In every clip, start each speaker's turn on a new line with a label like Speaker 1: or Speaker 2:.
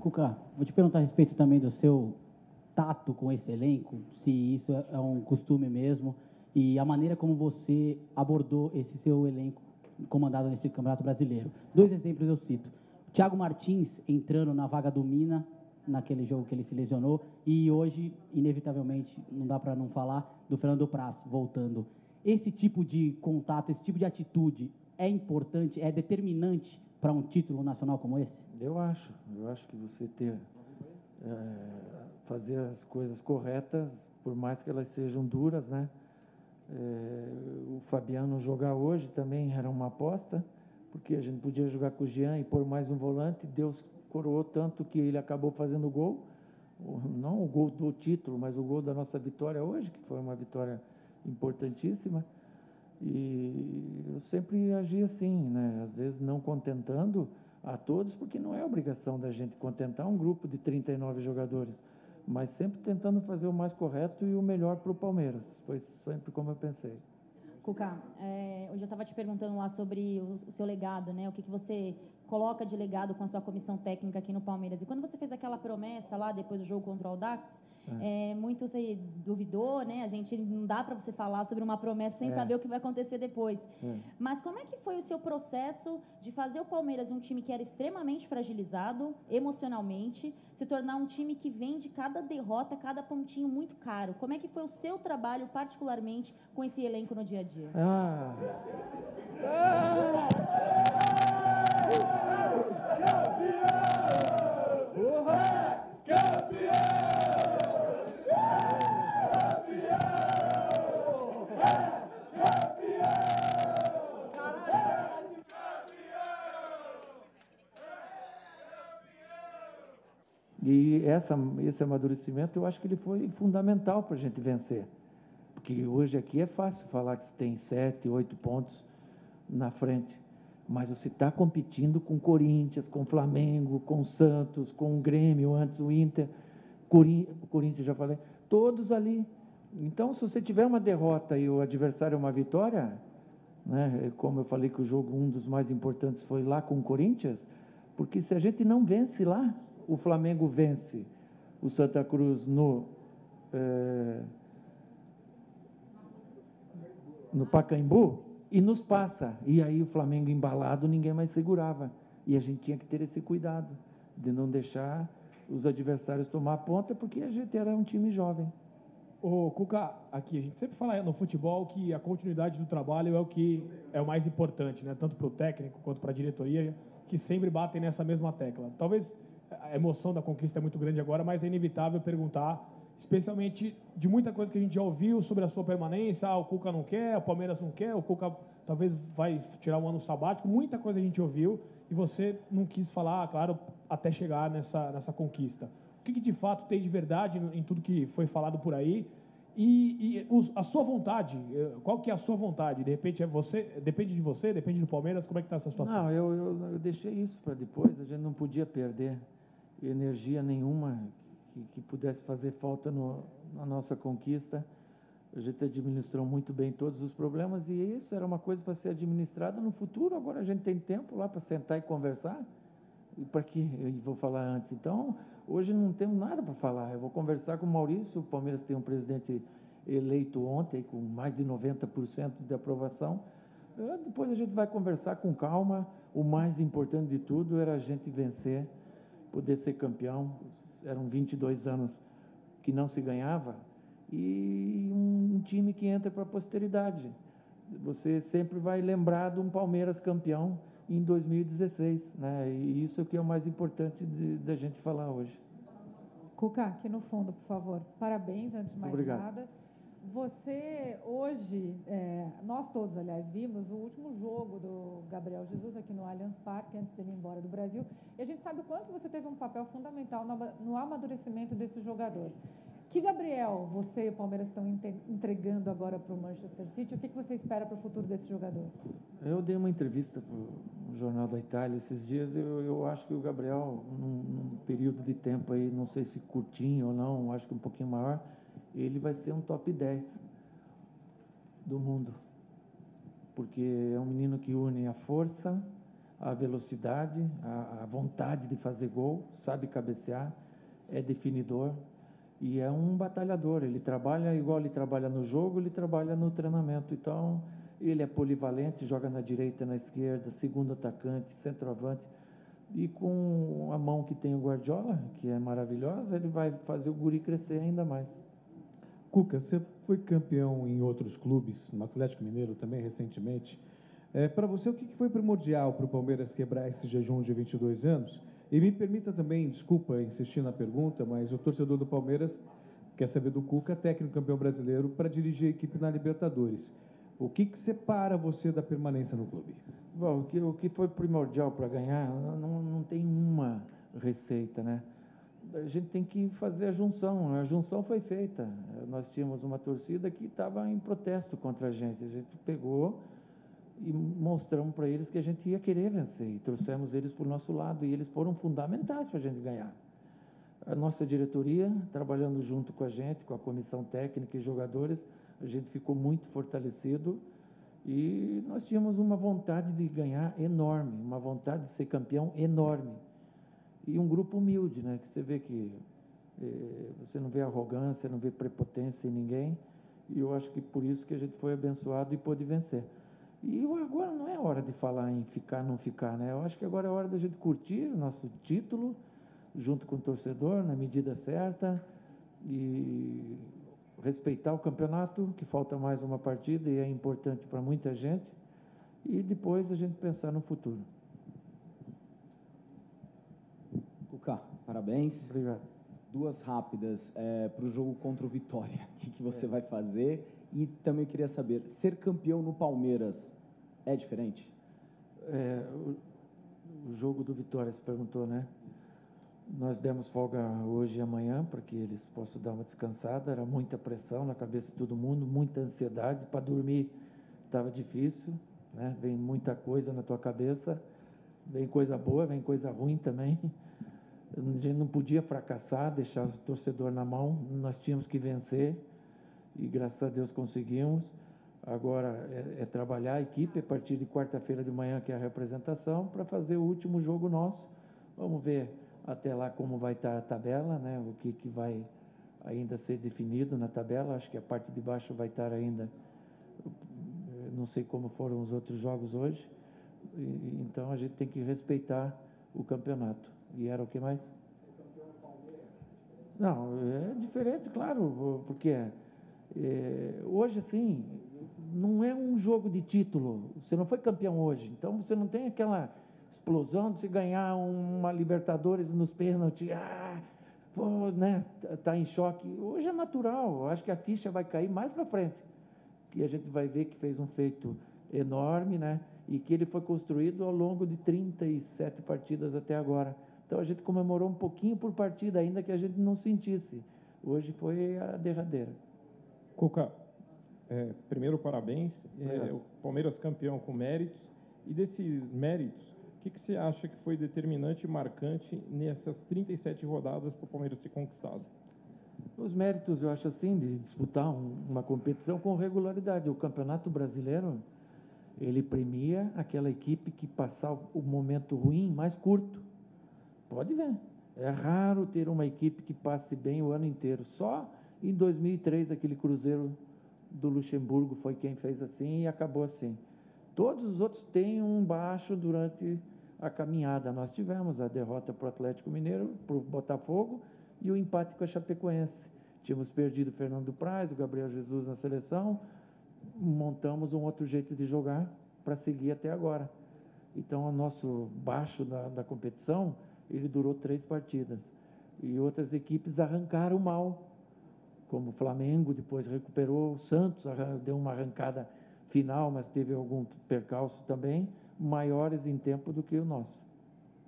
Speaker 1: Cuca, vou te perguntar a respeito também do seu tato com esse elenco, se isso é um costume mesmo, e a maneira como você abordou esse seu elenco comandado nesse Campeonato Brasileiro. Dois exemplos eu cito. O Thiago Martins entrando na vaga do Mina, naquele jogo que ele se lesionou, e hoje, inevitavelmente, não dá para não falar, do Fernando Praz voltando. Esse tipo de contato, esse tipo de atitude é importante, é determinante para um título nacional como esse?
Speaker 2: Eu acho que você fazer as coisas corretas, por mais que elas sejam duras, né? O Fabiano jogar hoje também era uma aposta, porque a gente podia jogar com o Jean e pôr mais um volante. Deus coroou tanto que ele acabou fazendo gol, não o gol do título, mas o gol da nossa vitória hoje, que foi uma vitória importantíssima. E eu sempre agi assim, né? Às vezes não contentando a todos, porque não é obrigação da gente contentar um grupo de 39 jogadores, mas sempre tentando fazer o mais correto e o melhor para o Palmeiras. Foi sempre como eu pensei.
Speaker 3: Cuca, hoje eu estava te perguntando lá sobre o seu legado, né? O que você coloca de legado com a sua comissão técnica aqui no Palmeiras. E quando você fez aquela promessa lá, depois do jogo contra o Audax, muito você duvidou, né? A gente não dá para você falar sobre uma promessa sem saber o que vai acontecer depois. Mas como é que foi o seu processo de fazer o Palmeiras um time que era extremamente fragilizado emocionalmente, se tornar um time que vende cada derrota, cada pontinho muito caro? Como é que foi o seu trabalho, particularmente, com esse elenco no dia a dia?
Speaker 2: E esse amadurecimento, eu acho que ele foi fundamental para a gente vencer. Porque hoje aqui é fácil falar que você tem 7, 8 pontos na frente. Mas você está competindo com o Corinthians, com o Flamengo, com o Santos, com o Grêmio, antes o Inter, o Corinthians, já falei, todos ali. Então, se você tiver uma derrota e o adversário é uma vitória, né, como eu falei que o jogo, um dos mais importantes foi lá com o Corinthians, porque se a gente não vence lá, o Flamengo vence o Santa Cruz no Pacaembu e nos passa. E aí o Flamengo embalado, ninguém mais segurava. E a gente tinha que ter esse cuidado de não deixar os adversários tomar a ponta, porque a gente era um time jovem.
Speaker 4: Ô, Cuca, aqui a gente sempre fala no futebol que a continuidade do trabalho é o que é o mais importante, né? Tanto para o técnico quanto para a diretoria, que sempre batem nessa mesma tecla. Talvez a emoção da conquista é muito grande agora, mas é inevitável perguntar, especialmente de muita coisa que a gente já ouviu sobre a sua permanência. O Cuca não quer, o Palmeiras não quer, o Cuca talvez vai tirar um ano sabático. Muita coisa a gente ouviu e você não quis falar, claro, até chegar nessa conquista. O que de fato tem de verdade em tudo que foi falado por aí? A sua vontade, qual que é a sua vontade? De repente depende de você, depende do Palmeiras, como é que está essa situação?
Speaker 2: Não, eu deixei isso para depois, a gente não podia perder energia nenhuma que pudesse fazer falta na nossa conquista. A gente administrou muito bem todos os problemas e isso era uma coisa para ser administrada no futuro. Agora a gente tem tempo lá para sentar e conversar. E para que eu vou falar antes? Então, hoje não temos nada para falar. Eu vou conversar com o Maurício. O Palmeiras tem um presidente eleito ontem com mais de 90% de aprovação. Depois a gente vai conversar com calma. O mais importante de tudo era a gente vencer, poder ser campeão. Eram 22 anos que não se ganhava. E um time que entra para a posteridade. Você sempre vai lembrar de um Palmeiras campeão em 2016, né? E isso é o que é o mais importante da gente falar hoje.
Speaker 5: Cuca, aqui no fundo, por favor. Parabéns, antes de mais nada. Você, hoje, nós todos, aliás, vimos o último jogo do Gabriel Jesus aqui no Allianz Parque, antes dele ir embora do Brasil, e a gente sabe o quanto você teve um papel fundamental no amadurecimento desse jogador. Que Gabriel, você e o Palmeiras estão entregando agora para o Manchester City? O que você espera para o futuro desse jogador?
Speaker 2: Eu dei uma entrevista para o Jornal da Itália esses dias. Eu acho que o Gabriel, num período de tempo aí, não sei se curtinho ou não, acho que um pouquinho maior, ele vai ser um top 10 do mundo. Porque é um menino que une a força, a velocidade, a vontade de fazer gol, sabe cabecear, é definidor e é um batalhador. Ele trabalha igual ele trabalha no jogo, ele trabalha no treinamento. Então, ele é polivalente, joga na direita, na esquerda, segundo atacante, centroavante. E com a mão que tem o Guardiola, que é maravilhosa, ele vai fazer o guri crescer ainda mais.
Speaker 6: Cuca, você foi campeão em outros clubes, no Atlético Mineiro também recentemente. Para você, o que foi primordial para o Palmeiras quebrar esse jejum de 22 anos? E me permita também, desculpa insistir na pergunta, mas o torcedor do Palmeiras quer saber do Cuca, técnico campeão brasileiro, para dirigir a equipe na Libertadores. O que separa você da permanência no clube?
Speaker 2: Bom, o que foi primordial para ganhar, não tem uma receita, né? A gente tem que fazer a junção foi feita. Nós tínhamos uma torcida que estava em protesto contra a gente pegou e mostramos para eles que a gente ia querer vencer, e trouxemos eles para o nosso lado, e eles foram fundamentais para a gente ganhar. A nossa diretoria, trabalhando junto com a gente, com a comissão técnica e jogadores, a gente ficou muito fortalecido, e nós tínhamos uma vontade de ganhar enorme, uma vontade de ser campeão enorme. E um grupo humilde, né? Que você vê que você não vê arrogância, não vê prepotência em ninguém. E eu acho que por isso que a gente foi abençoado e pôde vencer. E agora não é hora de falar em ficar, não ficar, né? Eu acho que agora é hora da gente curtir o nosso título, junto com o torcedor, na medida certa, e respeitar o campeonato, que falta mais uma partida e é importante para muita gente, e depois a gente pensar no futuro.
Speaker 7: Cuca, parabéns.
Speaker 2: Obrigado.
Speaker 7: Duas rápidas para o jogo contra o Vitória. O que você vai fazer? E também queria saber, ser campeão no Palmeiras é diferente?
Speaker 2: O jogo do Vitória, você perguntou, né? Nós demos folga hoje e amanhã para que eles possam dar uma descansada. Era muita pressão na cabeça de todo mundo, muita ansiedade. Para dormir estava difícil, né? Vem muita coisa na tua cabeça, vem coisa boa, vem coisa ruim também. A gente não podia fracassar, deixar o torcedor na mão, nós tínhamos que vencer e graças a Deus conseguimos. Agora é trabalhar a equipe a partir de quarta-feira de manhã, que é a representação, para fazer o último jogo nosso. Vamos ver até lá como vai estar a tabela, né? O que vai ainda ser definido na tabela. Acho que a parte de baixo vai estar ainda, não sei como foram os outros jogos hoje, então a gente tem que respeitar o campeonato. E era o que mais? Não, é diferente, claro, porque hoje, assim, não é um jogo de título. Você não foi campeão hoje, então você não tem aquela explosão de se ganhar uma Libertadores nos pênaltis. Né? Tá em choque. Hoje é natural. Eu acho que a ficha vai cair mais para frente, que a gente vai ver que fez um feito enorme, né? E que ele foi construído ao longo de 37 partidas até agora. Então a gente comemorou um pouquinho por partida, ainda que a gente não sentisse. Hoje foi a derradeira.
Speaker 4: Cuca, primeiro parabéns. O Palmeiras campeão com méritos. E desses méritos, o que você acha que foi determinante e marcante nessas 37 rodadas para o Palmeiras ter conquistado?
Speaker 2: Os méritos, eu acho assim, de disputar uma competição com regularidade. O Campeonato Brasileiro, ele premia aquela equipe que passar o momento ruim mais curto. Pode ver. É raro ter uma equipe que passe bem o ano inteiro. Só em 2003, aquele Cruzeiro do Luxemburgo foi quem fez assim e acabou assim. Todos os outros têm um baixo durante a caminhada. Nós tivemos a derrota para o Atlético Mineiro, para o Botafogo e o empate com a Chapecoense. Tínhamos perdido o Fernando Praz, o Gabriel Jesus na seleção, montamos um outro jeito de jogar para seguir até agora. Então, o nosso baixo da competição, ele durou 3 partidas. E outras equipes arrancaram mal, como o Flamengo, depois recuperou, o Santos deu uma arrancada final, mas teve algum percalço também, maiores em tempo do que o nosso.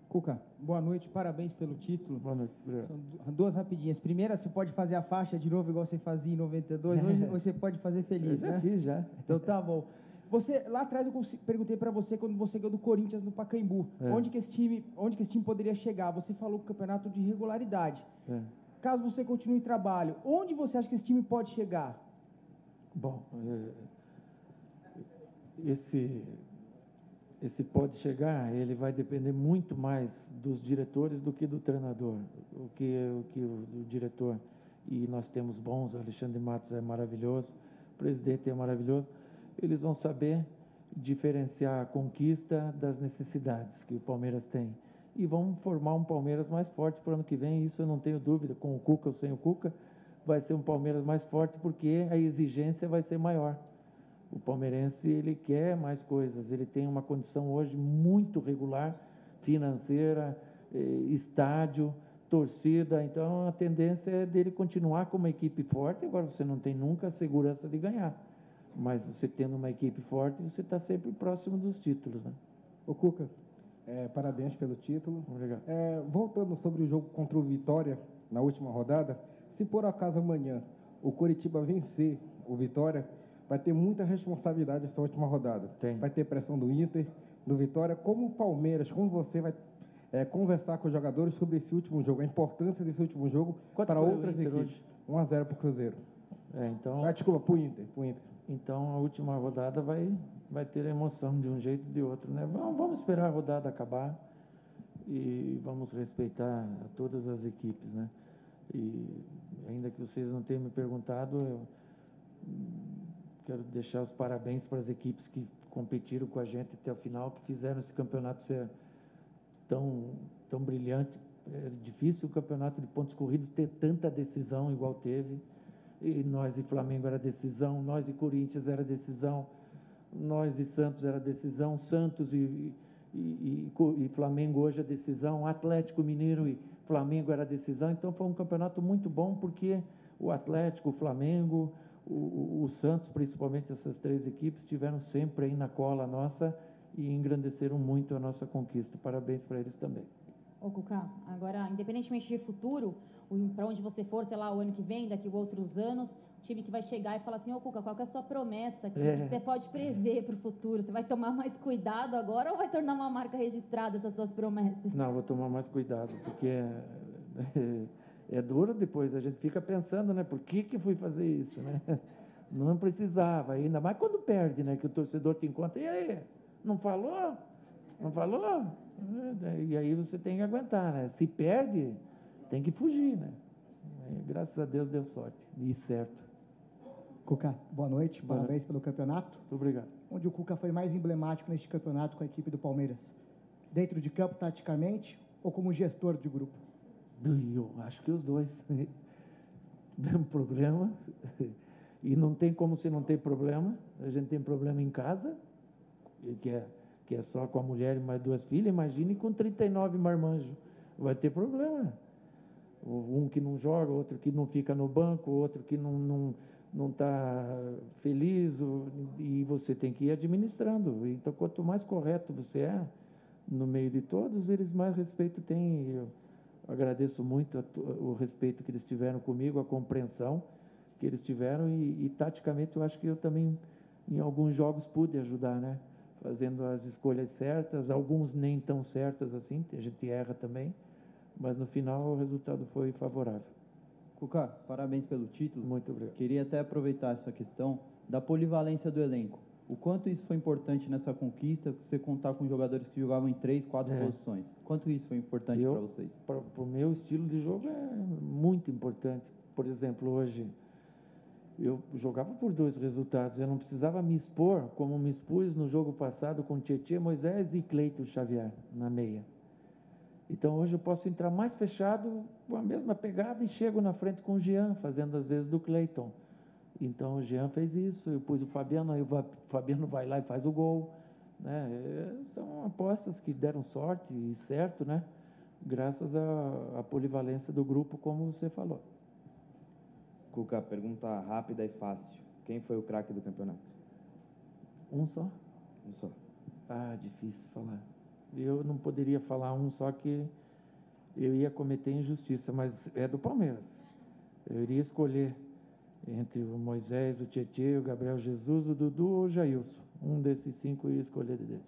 Speaker 8: Cuca, boa noite, parabéns pelo título.
Speaker 2: Boa noite, obrigado.
Speaker 8: São duas rapidinhas. Primeira, você pode fazer a faixa de novo, igual você fazia em 92, hoje você pode fazer feliz,
Speaker 2: eu já fiz, já.
Speaker 8: Então tá bom. Você, lá atrás eu perguntei para você quando você ganhou do Corinthians no Pacaembu, onde que esse time poderia chegar? Você falou que o campeonato de regularidade. Caso você continue em trabalho, onde você acha que esse time pode chegar?
Speaker 2: Bom, esse pode chegar, ele vai depender muito mais dos diretores do que do treinador, o diretor. E nós temos bons, o Alexandre Matos é maravilhoso, o presidente é maravilhoso. Eles vão saber diferenciar a conquista das necessidades que o Palmeiras tem. E vão formar um Palmeiras mais forte para o ano que vem, isso eu não tenho dúvida, com o Cuca ou sem o Cuca, vai ser um Palmeiras mais forte porque a exigência vai ser maior. O palmeirense, ele quer mais coisas, ele tem uma condição hoje muito regular, financeira, estádio, torcida, então a tendência é dele continuar com uma equipe forte. Agora você não tem nunca a segurança de ganhar, mas você tendo uma equipe forte, você está sempre próximo dos títulos, né?
Speaker 9: Ô Cuca, parabéns pelo título.
Speaker 2: Obrigado.
Speaker 9: Voltando sobre o jogo contra o Vitória, na última rodada, se por acaso amanhã o Coritiba vencer o Vitória, vai ter muita responsabilidade essa última rodada.
Speaker 2: Tem.
Speaker 9: Vai ter pressão do Inter, do Vitória. Como o Palmeiras, como você vai conversar com os jogadores sobre esse último jogo, a importância desse último jogo para outras equipes? 1-0 para o Cruzeiro. Desculpa, para o Inter.
Speaker 2: Então, a última rodada vai ter emoção de um jeito ou de outro, né? Vamos esperar a rodada acabar e vamos respeitar todas as equipes, né? E ainda que vocês não tenham me perguntado, eu quero deixar os parabéns para as equipes que competiram com a gente até o final, que fizeram esse campeonato ser tão brilhante. É difícil o campeonato de pontos corridos ter tanta decisão igual teve. E nós e Flamengo era decisão, nós e Corinthians era decisão, nós e Santos era decisão, Santos e Flamengo hoje é decisão, Atlético Mineiro e Flamengo era decisão. Então foi um campeonato muito bom, porque o Atlético, o Flamengo, o Santos, principalmente essas três equipes, estiveram sempre aí na cola nossa e engrandeceram muito a nossa conquista. Parabéns para eles também.
Speaker 3: Ô, Cuca, agora, independentemente de futuro, para onde você for, sei lá, o ano que vem, daqui a outros anos, o time que vai chegar e falar assim, ô, Cuca, qual que é a sua promessa? Que você pode prever para o futuro? Você vai tomar mais cuidado agora ou vai tornar uma marca registrada essas suas promessas?
Speaker 2: Não, vou tomar mais cuidado, porque é duro depois, a gente fica pensando, né, por que fui fazer isso, né? Não precisava, ainda mais quando perde, né, que o torcedor te encontra, e aí, não falou? Não falou? E aí você tem que aguentar, né? Se perde, tem que fugir, né? Graças a Deus deu sorte, e certo.
Speaker 10: Cuca, boa noite, parabéns pelo campeonato.
Speaker 2: Muito obrigado.
Speaker 10: Onde o Cuca foi mais emblemático neste campeonato com a equipe do Palmeiras? Dentro de campo, taticamente, ou como gestor de grupo?
Speaker 2: Eu acho que os dois. Mesmo problema. E não tem como se não ter problema. A gente tem problema em casa, que é só com a mulher e mais 2 filhas. Imagine com 39 marmanjos. Vai ter problema. Um que não joga, outro que não fica no banco, outro que não está feliz, e você tem que ir administrando. Então, quanto mais correto você é no meio de todos, eles mais respeito têm. Eu agradeço muito o respeito que eles tiveram comigo, a compreensão que eles tiveram, e taticamente eu acho que eu também, em alguns jogos, pude ajudar, né? Fazendo as escolhas certas, alguns nem tão certas assim, a gente erra também, mas no final o resultado foi favorável.
Speaker 11: Cuca, parabéns pelo título.
Speaker 2: Muito obrigado.
Speaker 11: Queria até aproveitar essa questão da polivalência do elenco. O quanto isso foi importante nessa conquista, você contar com jogadores que jogavam em 3, 4 posições? Quanto isso foi importante para vocês?
Speaker 2: Para o meu estilo de jogo é muito importante. Por exemplo, hoje eu jogava por 2 resultados, eu não precisava me expor como me expus no jogo passado com Tietê, Moisés e Cleiton Xavier na meia. Então hoje eu posso entrar mais fechado com a mesma pegada e chego na frente com o Jean, fazendo às vezes do Cleiton. Então o Jean fez isso, eu pus o Fabiano, aí o Fabiano vai lá e faz o gol, né? São apostas que deram sorte e certo, né? Graças à polivalência do grupo, como você falou.
Speaker 12: Cuca, pergunta rápida e fácil. Quem foi o craque do campeonato?
Speaker 2: Um só?
Speaker 12: Um só.
Speaker 2: Ah, difícil falar. Eu não poderia falar um só, que eu ia cometer injustiça, mas é do Palmeiras. Eu iria escolher entre o Moisés, o Tietê, o Gabriel Jesus, o Dudu ou o Jailson. Um desses 5 eu ia escolher deles.